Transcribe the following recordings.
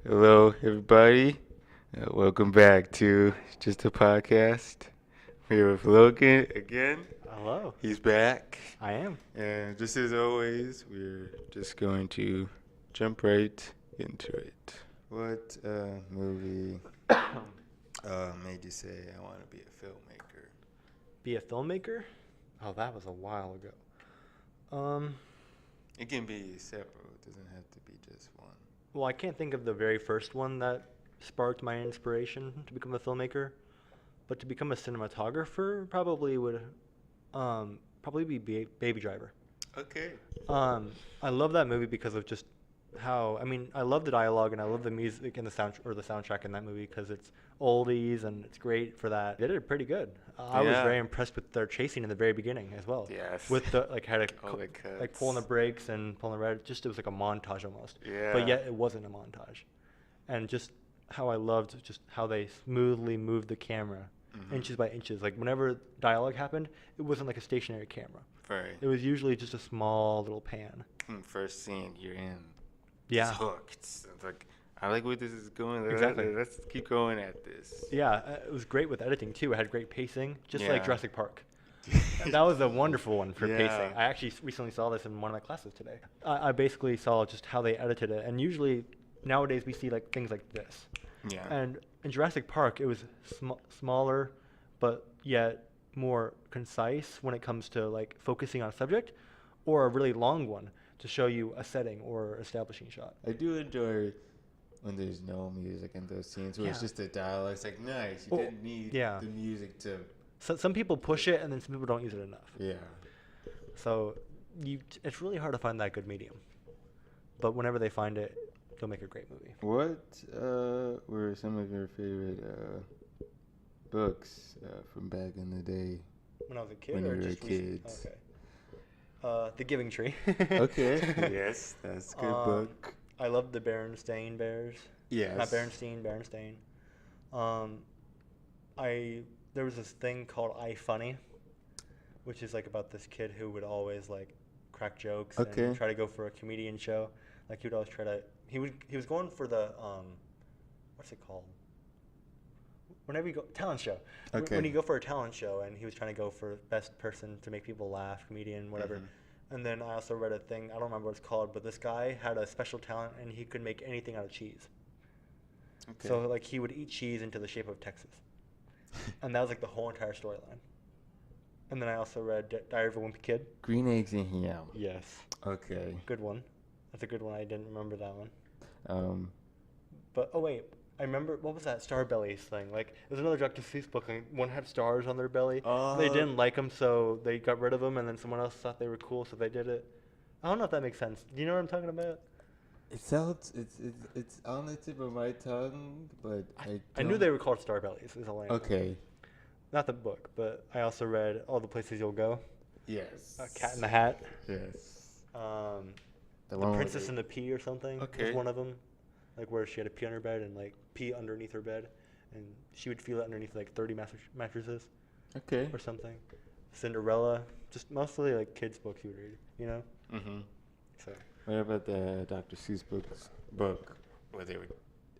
Hello, everybody. Welcome back to Just a Podcast. We're with Logan again. Hello. He's back. I am. And just as always, we're just going to jump right into it. What movie made you say, I want to be a filmmaker? Be a filmmaker? Oh, that was a while ago. It can be several. It doesn't have to be just one. Well, I can't think of the very first one that sparked my inspiration to become a filmmaker, but to become a cinematographer probably would probably be Baby Driver. Okay. I love that movie because of just how, I love the dialogue and I love the music and the soundtrack in that movie because it's oldies and it's great for that. They did it pretty good. I was very impressed with their chasing in the very beginning as well. Yes. With the had a Like pulling the brakes and pulling the red. Just it was like a montage almost. Yeah. But yet it wasn't a montage, and just how I loved just how they smoothly moved the camera, inches by inches. Like whenever dialogue happened, it wasn't like a stationary camera. Right. It was usually just a small little pan. First scene, you're in. Yeah. It's hooked. It's like, I like where this is going. Exactly. Let's keep going at this. Yeah, it was great with editing too. It had great pacing, just like Yeah. Jurassic Park. And that was a wonderful one for Yeah. pacing. I actually recently saw this in one of my classes today. I basically saw just how they edited it, and usually nowadays we see like things like this. Yeah. And in Jurassic Park, it was smaller, but yet more concise when it comes to like focusing on a subject, or a really long one to show you a setting or establishing shot. I do enjoy when there's no music in those scenes where it's just a dialogue. It's like, nice. You didn't need the music to... So some people push it, and then some people don't use it enough. Yeah. So it's really hard to find that good medium. But whenever they find it, they'll make a great movie. What were some of your favorite books from back in the day? When I was a kid, when or you were just kids? Okay. The Giving Tree. Okay. Yes, that's a good book. I loved the Berenstain Bears. Yes. Not Berenstain. There was this thing called iFunny, which is like about this kid who would always like crack jokes and try to go for a comedian show. Like he would always try to. He was going for the what's it called? Whenever you go talent show. Okay. When you go for a talent show, and he was trying to go for best person to make people laugh, comedian, whatever. And then I also read a thing, I don't remember what it's called, but this guy had a special talent and he could make anything out of cheese. Okay. So like he would eat cheese into the shape of Texas. And that was like the whole entire storyline. And then I also read Diary of a Wimpy Kid. Green Eggs and Ham. Yes. Okay. Good one. That's a good one. I didn't remember that one. Um, But, oh wait, I remember, what was that Star Bellies thing? Like, there's another Dr. Seuss book, and one had stars on their belly. They didn't like them, so they got rid of them, and then someone else thought they were cool, so they did it. I don't know if that makes sense. Do you know what I'm talking about? It sounds, it's on the tip of my tongue, but I knew they were called Star Bellies, is all I know. Okay. Not the book, but I also read All the Places You'll Go. Yes. Cat in the Hat. Yes. The Princess and the Pea or something was one of them. Like where she had a pee on her bed and like pee underneath her bed, and she would feel it underneath like 30 mattresses. Okay. Or something. Cinderella, just mostly like kids' books you would read, you know. So. What about the Dr. Seuss book where they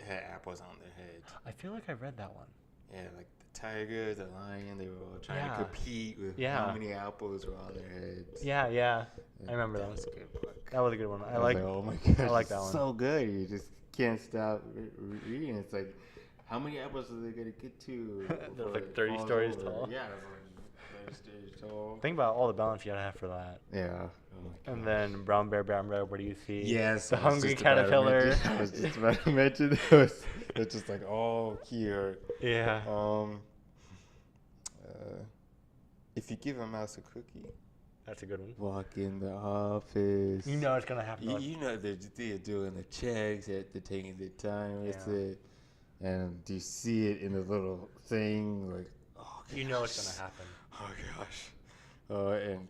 had apples on their heads? I feel like I read that one. Yeah, like the tiger, the lion, they were all trying to compete with how many apples were on their heads. Yeah. I remember that one. That was a good book. That was a good one. I like. Oh my gosh! I like that one. So good. You just can't stop reading. It's like, how many apples are they gonna get to? They're like 30 stories tall. Yeah, it's like 30 stories tall. Think about all the balance you gotta have for that. Yeah. Oh and then Brown Bear, what do you see? Yes. The Hungry Caterpillar. I was just about to mention those. It's just like, oh, cute. Yeah. If you give a mouse a cookie. That's a good one. Walk in the office. You know it's going to happen. You know they're doing the checks, they're taking their time with it. And you see it in the little thing, like, oh gosh. You know it's going to happen. Oh gosh. And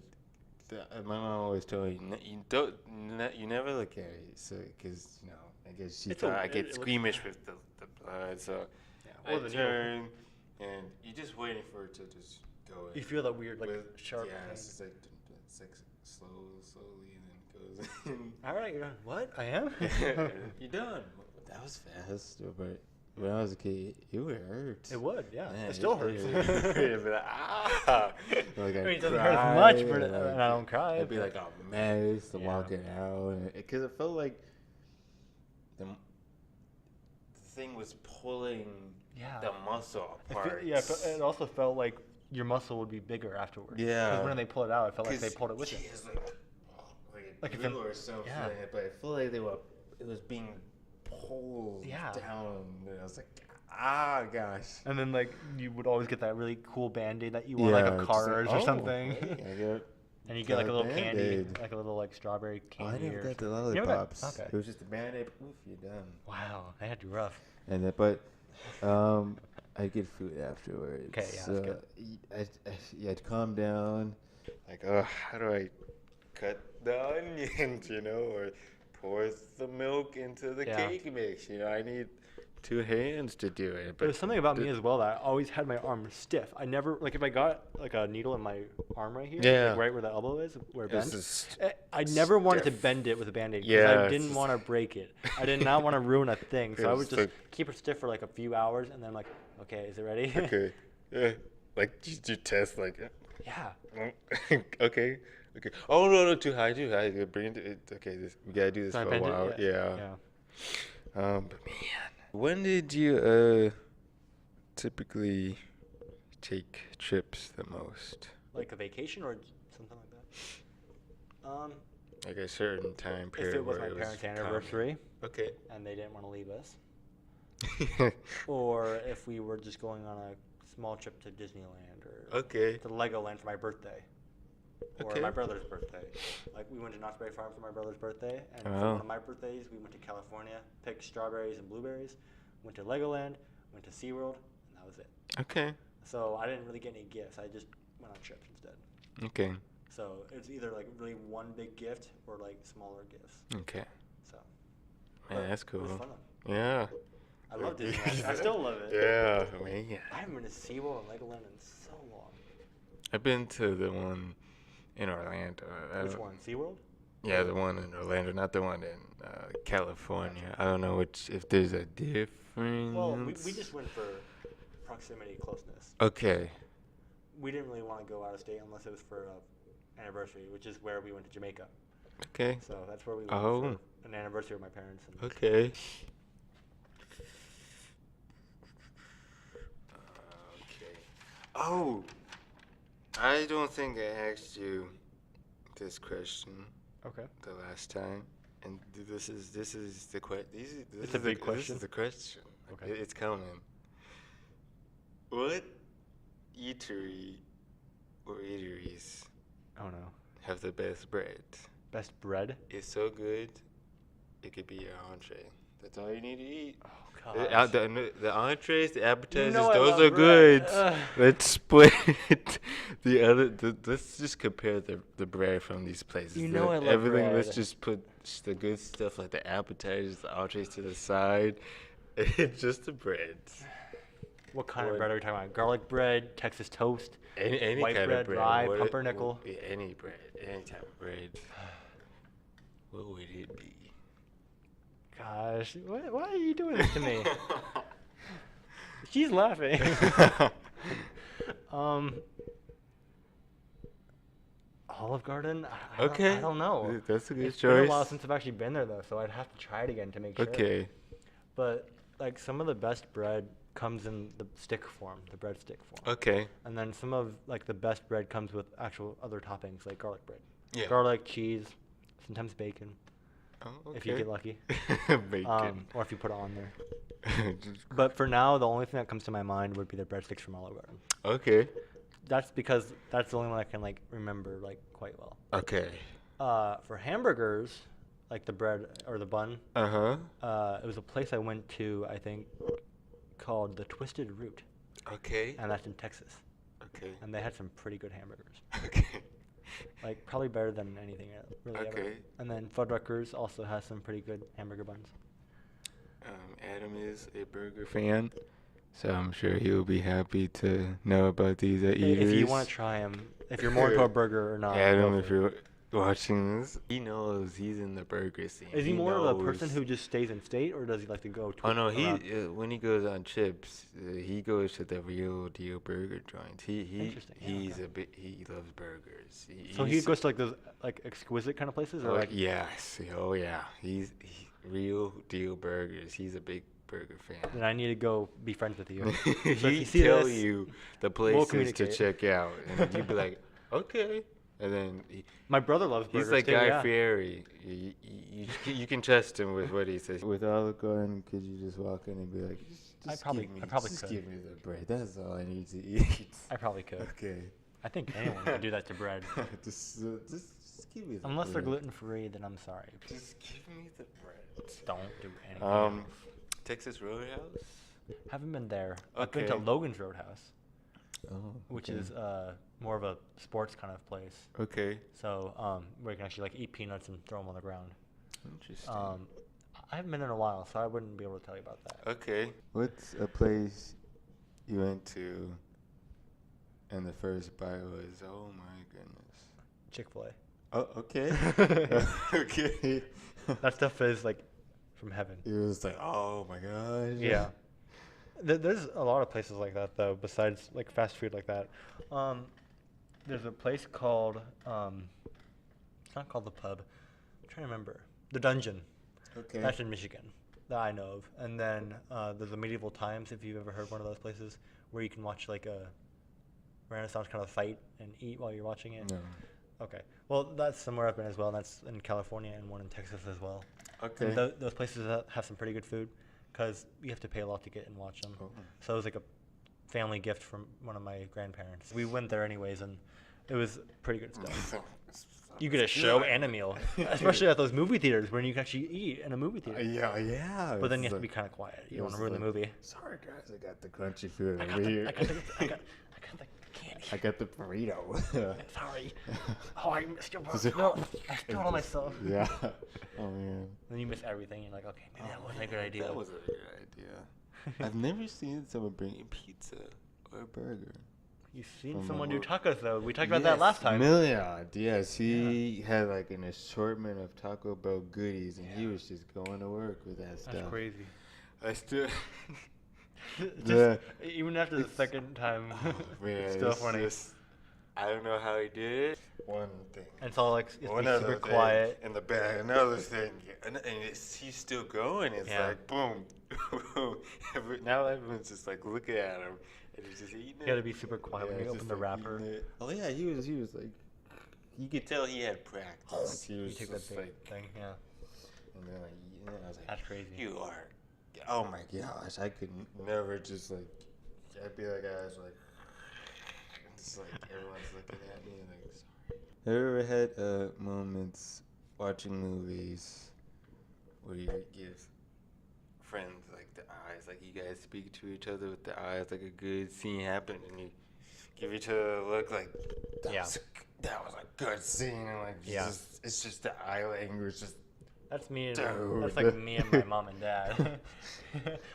my mom always told me, you never look at it, so, because, you know, I guess she thought I get squeamish with the blood, so I turn, and you're just waiting for it to just go in. You feel that weird, like, sharp pain. pain. It's like slowly, and then it goes in. All right, you're done. What? I am? You're done. That was fast. that's true, but when I was a kid, it would hurt. It would, yeah. Man, it still hurts. It'd be like, ah. Like, I mean, it doesn't hurt as much, but and I don't cry. I'd be like a mess to walking out. Because it felt like the thing was pulling the muscle apart. It also felt like your muscle would be bigger afterwards. Yeah. Because when they pulled it out, it felt like they pulled it with it. Like a glue or something. Yeah. But I feel like it was being pulled down. And I was like, gosh. And then, like, you would always get that really cool Band-Aid that you want, like a Cars or something. Hey, and you get, like, a little candy, like a little, like, strawberry candy. I never got the lollipops. Okay. It was just a Band-Aid. Oof, you're done. Wow, they had you rough. And then, I'd get food afterwards. Okay, yeah, that's good. I'd calm down. Like, how do I cut the onions, or pour the milk into the cake mix? I need 2 hands to do it. But there's something about me as well that I always had my arm stiff. I never, like, if I got, like, a needle in my arm right here, like right where the elbow is, where it bends, I never wanted to bend it with a Band-Aid because I didn't want to break it. I did not want to ruin a thing. So I would just keep it stiff for, like, a few hours, and then, like, okay, is it ready? Okay. Yeah. Like, you test, like, okay. Oh, no, too high. Bring it. Okay, we got to do this for a while. Yeah. But, man. When did you typically take trips the most? Like a vacation or something like that? Like a certain time period. If it was my parents' anniversary. Okay. And they didn't want to leave us. Or if we were just going on a small trip to Disneyland or to Legoland for my birthday. Or my brother's birthday. Like, we went to Knott's Berry Farm for my brother's birthday, and for one of my birthdays, we went to California, picked strawberries and blueberries, went to Legoland, went to SeaWorld, and that was it. Okay. So I didn't really get any gifts. I just went on trips instead. Okay. So it's either, like, really one big gift or, like, smaller gifts. Okay. So. Man, that's cool. It was fun. Yeah. I love Disneyland. I still love it. Yeah, man. I haven't been to SeaWorld and Legoland in so long. I've been to the one in Orlando. Which one? SeaWorld? Yeah, the one in Orlando, not the one in California. I don't know if there's a difference. Well, we just went for proximity, closeness. Okay. We didn't really want to go out of state unless it was for an anniversary, which is where we went to Jamaica. Okay. So that's where we went for an anniversary with my parents. Okay. Oh, I don't think I asked you this question. Okay. The last time, and this is the question. It's a big question. This is the question. Okay. It's coming. What eatery or eateries? Oh no. Have the best bread? Best bread? It's so good, it could be your entree. That's all you need to eat. Oh gosh. The entrees, the appetizers, those are good. Let's split the other. Let's just compare the bread from these places. I love everything. Bread. Let's just put the good stuff like the appetizers, the entrees to the side. It's just the bread. What kind of bread are we talking about? Garlic bread, Texas toast, any white kind bread, of bread, rye, pumpernickel. Any bread, any type of bread. What would it be? Gosh, why are you doing this to me? She's laughing. Olive Garden? I don't know. That's a good choice. It's been a while since I've actually been there, though, so I'd have to try it again to make sure. Okay. But, like, some of the best bread comes in the stick form, the breadstick form. Okay. And then some of, like, the best bread comes with actual other toppings, like garlic bread. Yeah. Garlic, cheese, sometimes bacon. Oh, okay. If you get lucky. Bacon. Or if you put it on there. But for now, the only thing that comes to my mind would be the breadsticks from Olive Garden. Okay. That's because that's the only one I can, like, remember, like, quite well. Okay. For hamburgers, like the bread or the bun, it was a place I went to, I think, called the Twisted Root. Okay. And that's in Texas. Okay. And they had some pretty good hamburgers. Okay. Like, probably better than anything really ever. And then Fuddruckers also has some pretty good hamburger buns. Adam is a burger fan, so I'm sure he'll be happy to know about these at eaters. If you want to try them, if you're more into a burger or not. Adam, watching this. He knows he's in the burger scene. Is he He more of a person knows. who just stays in state, or does he like to go Oh no, around? when he goes on trips, he goes to the real deal burger joints. Interesting. Yeah, He's okay. a bit. He loves burgers. So he goes to like those like exquisite kind of places, or Oh like yes, oh yeah. He real deal burgers. He's a big burger fan. then I need to go be friends with you. So if you He'd see tell this, you the we'll places to communicate. check out, and you'd be like, okay. And then My brother loves burgers he's like too. Guy Yeah. Fieri. You can trust him with what he says. With Olive Garden, could you just walk in and be like, I probably just could. give me the bread. That's all I need to eat. I probably could. Okay. I think anyone can do that to bread. just give me the Unless they're bread. gluten free, then I'm sorry. Just give me the bread. Don't do anything. else. Texas Roadhouse. Haven't been there. I've been to Okay. Logan's Roadhouse, Oh. which okay. is more of a sports kind of place. Okay. So where you can actually like eat peanuts and throw them on the ground. Interesting. I haven't been in a while, so I wouldn't be able to tell you about that. Okay. What's a place you went to and the first bite was, oh my goodness. Chick-fil-A. Oh, okay. Okay. That stuff is like from heaven. It was like, oh my gosh. Yeah. There's a lot of places like that though, besides like fast food like that. There's a place called it's not called the Pub. I'm trying to remember. The Dungeon. Okay. That's in Michigan that I know of. And then there's the Medieval Times, if you've ever heard one of those places, where you can watch like a Renaissance kind of fight and eat while you're watching it. No. Okay. Well, that's somewhere I've been as well. And that's in California and one in Texas as well. Okay. And those places have some pretty good food because you have to pay a lot to get and watch them. Oh. So it was like a family gift from one of my grandparents. We went there anyways, and it was pretty good stuff. You get a show and a meal, especially at those movie theaters when you can actually eat in a movie theater. Yeah. But then you have to be kind of quiet. You don't want to ruin the movie. Sorry guys, I got the crunchy food I over got the, here. I got the candy. I got the burrito. Sorry. Oh, I missed your Is it- burger. No, I spilled on myself. Yeah. Oh man. Then you miss everything. You're like, okay, maybe that wasn't a good idea. That was a good idea. I've never seen someone bring in pizza or a burger. You've seen From someone a do wo- tacos though. We talked about that last time. Milliard. Yes, he had like an assortment of Taco Bell goodies, and he Yeah. was just going to work with that stuff. That's crazy. I still. Just, even after the second time, Man, still it's funny. just- I don't know how he did it. One thing. And it's all like it's One be other super thing quiet. in the back. Another thing, and he's still going. It's Yeah. like boom, boom. Now everyone's just like looking at him, and he's just eating it. You gotta be super quiet when you it's open just the like wrapper. eating it. Oh yeah, he was like, you could tell he had practice. He You was take that just big like, thing, yeah. and then like eating it. I was like, That's crazy. You are. Oh my gosh, I could never just like. I'd be like, I was like, it's like everyone's looking at me and like, sorry. Have you ever had moments watching movies where you give friends like the eyes, like you guys speak to each other with the eyes, like a good scene happened, and you give each other a look like Yeah. that was a good scene, and like Yeah. it's just the eye language, just That's me. And Dude. that's like me and my mom and dad,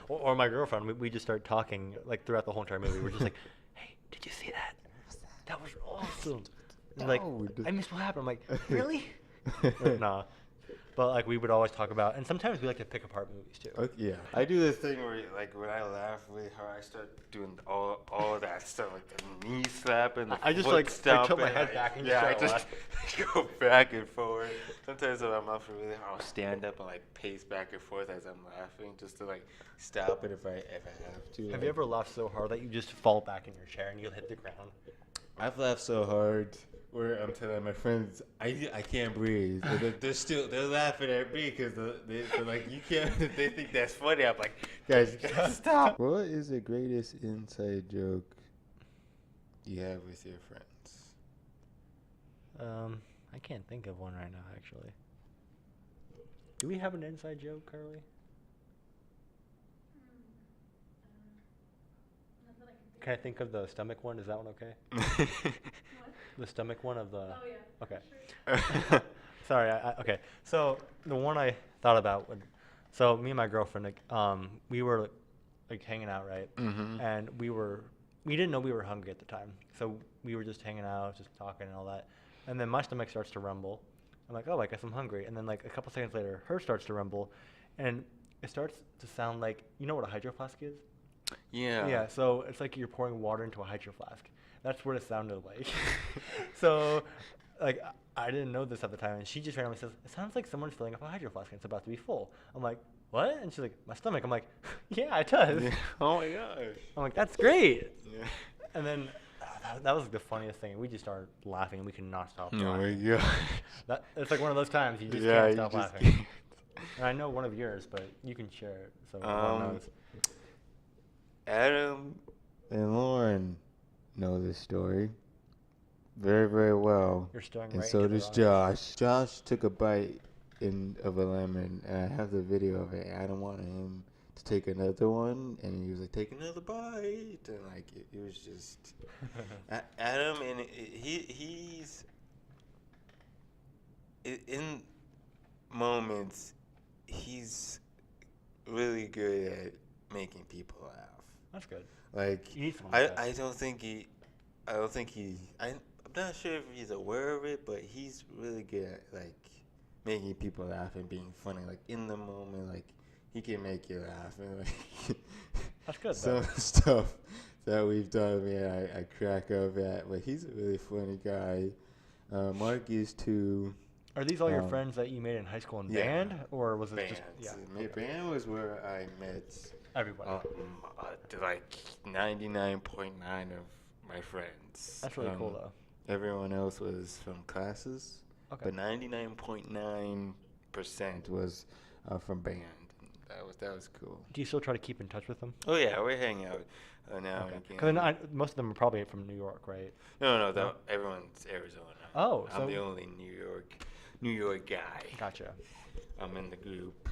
or my girlfriend. We just start talking like throughout the whole entire movie. We're just like, "Hey, did you see that? That was awesome." And, like, Dude. I missed what happened. I'm like, really? Nah. But like we would always talk about, and sometimes we like to pick apart movies too. Okay, yeah, I do this thing where, like, when I laugh really hard, I start doing all of that stuff, like the knee slapping, the I just, foot like, I tilt stomping, my head like, back and yeah, I start just go back and forth. Sometimes when I'm laughing really hard, I'll stand up and like pace back and forth as I'm laughing, just to like stop it if I have to. Have like, you ever laughed so hard that you just fall back in your chair and you'll hit the ground? I've laughed so hard where I'm telling my friends I can't breathe. They're laughing at me because they're like, you can't. They think that's funny. I'm like, guys, you gotta stop. What is the greatest inside joke you have with your friends? I can't think of one right now, actually. Do we have an inside joke, Carly? Can I think of the stomach one? Is that one okay? The stomach one of the. Oh yeah. Okay. Sorry. Okay. So the one I thought about would. So me and my girlfriend, like, we were like hanging out, right? Mm-hmm. And we didn't know we were hungry at the time, so we were just hanging out, just talking and all that. And then my stomach starts to rumble. I'm like, oh, I guess I'm hungry. And then like a couple seconds later, hers starts to rumble, and it starts to sound like, you know what a hydro flask is? Yeah. Yeah. So it's like you're pouring water into a hydro flask. That's what it sounded like. So, like, I didn't know this at the time, and she just randomly says, "It sounds like someone's filling up a hydro flask and it's about to be full." I'm like, "What?" And she's like, "My stomach." I'm like, "Yeah, it does." Yeah. Oh my gosh. I'm like, "That's great." Yeah. And then that was like the funniest thing. We just started laughing, and we could not stop Oh my laughing. gosh. It's like one of those times you just Yeah, can't you stop just laughing. can't. And I know one of yours, but you can share it so everyone knows. Adam and Lauren know this story very, very well. You're staring And right so into does their eyes. Josh. Josh took a bite of a lemon, and I have the video of it. Adam wanted him to take another one, and he was like, "Take another bite," and like it was just Adam, and he's in moments. He's really good at making people laugh. That's good. Like You need someone like that. I don't think I'm not sure if he's aware of it, but he's really good at like making people laugh and being funny. Like in the moment, like he can make you laugh and like That's good, some though. stuff that we've done, man, I crack up at. But he's a really funny guy. Mark used to. Are these all your friends that you made in high school in Yeah. band, or was it Band. just My band was where I met everybody? like 99.9 of my friends. That's really cool, though. Everyone else was from classes, Okay. but 99.9% was from band. That was cool. Do you still try to keep in touch with them? Oh yeah, we hang out now and again. Because most of them are probably from New York, right? No, everyone's Arizona. Oh, I'm the only New York guy. Gotcha. I'm in the group.